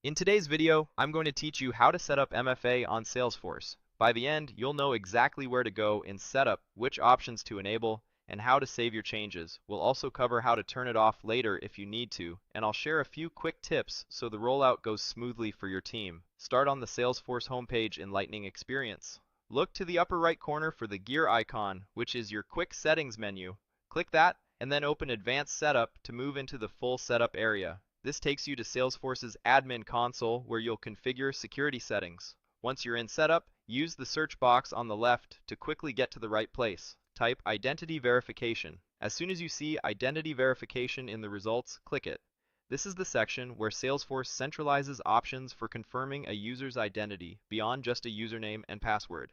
In today's video, I'm going to teach you how to set up MFA on Salesforce. By the end, you'll know exactly where to go in Setup, which options to enable, and how to save your changes. We'll also cover how to turn it off later if you need to, and I'll share a few quick tips so the rollout goes smoothly for your team. Start on the Salesforce homepage in Lightning Experience. Look to the upper right corner for the gear icon, which is your quick settings menu. Click that, and then open Advanced Setup to move into the full setup area. This takes you to Salesforce's admin console where you'll configure security settings. Once you're in setup, use the search box on the left to quickly get to the right place. Type identity verification. As soon as you see identity verification in the results, click it. This is the section where Salesforce centralizes options for confirming a user's identity beyond just a username and password.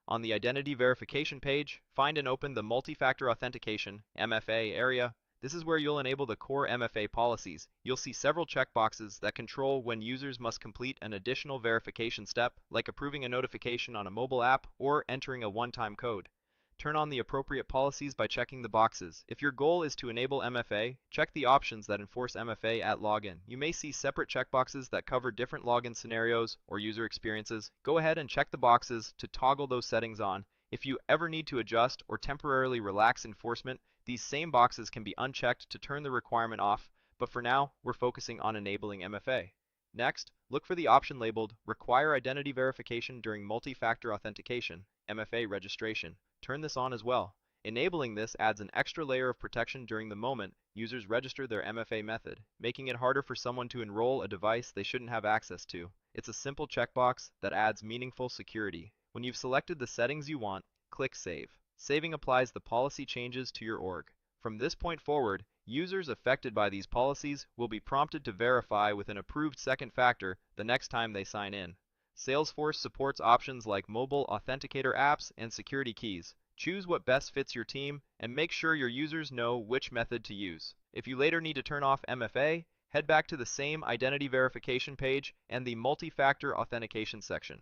On the identity verification page, find and open the multi-factor authentication (MFA) area. This is where you'll enable the core MFA policies. You'll see several checkboxes that control when users must complete an additional verification step, like approving a notification on a mobile app or entering a one-time code. Turn on the appropriate policies by checking the boxes. If your goal is to enable MFA, check the options that enforce MFA at login. You may see separate checkboxes that cover different login scenarios or user experiences. Go ahead and check the boxes to toggle those settings on. If you ever need to adjust or temporarily relax enforcement, these same boxes can be unchecked to turn the requirement off, but for now, we're focusing on enabling MFA. Next, look for the option labeled Require Identity Verification During Multi-Factor Authentication, MFA Registration. Turn this on as well. Enabling this adds an extra layer of protection during the moment users register their MFA method, making it harder for someone to enroll a device they shouldn't have access to. It's a simple checkbox that adds meaningful security. When you've selected the settings you want, click Save. Saving applies the policy changes to your org. From this point forward, users affected by these policies will be prompted to verify with an approved second factor the next time they sign in. Salesforce supports options like mobile authenticator apps and security keys. Choose what best fits your team and make sure your users know which method to use. If you later need to turn off MFA, head back to the same identity verification page and the multi-factor authentication section.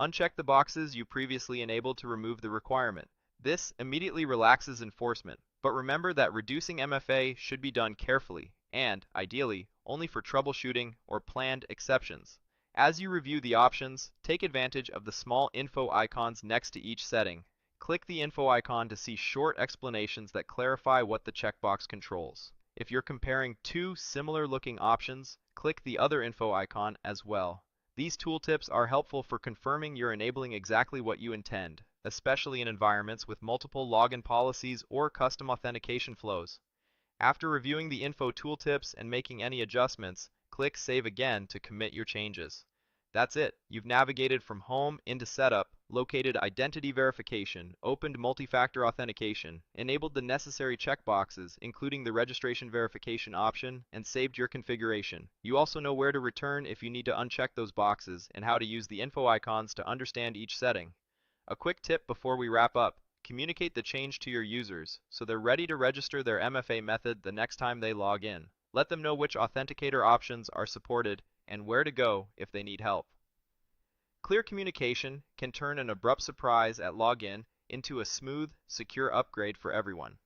Uncheck the boxes you previously enabled to remove the requirement. This immediately relaxes enforcement, but remember that reducing MFA should be done carefully and, ideally, only for troubleshooting or planned exceptions. As you review the options, take advantage of the small info icons next to each setting. Click the info icon to see short explanations that clarify what the checkbox controls. If you're comparing two similar-looking options, click the other info icon as well. These tooltips are helpful for confirming you're enabling exactly what you intend, especially in environments with multiple login policies or custom authentication flows. After reviewing the info tooltips and making any adjustments, click Save again to commit your changes. That's it. You've navigated from Home into Setup, located Identity Verification, opened Multi-Factor Authentication, enabled the necessary checkboxes, including the Registration Verification option, and saved your configuration. You also know where to return if you need to uncheck those boxes and how to use the info icons to understand each setting. A quick tip before we wrap up. Communicate the change to your users so they're ready to register their MFA method the next time they log in. Let them know which authenticator options are supported and where to go if they need help. Clear communication can turn an abrupt surprise at login into a smooth, secure upgrade for everyone.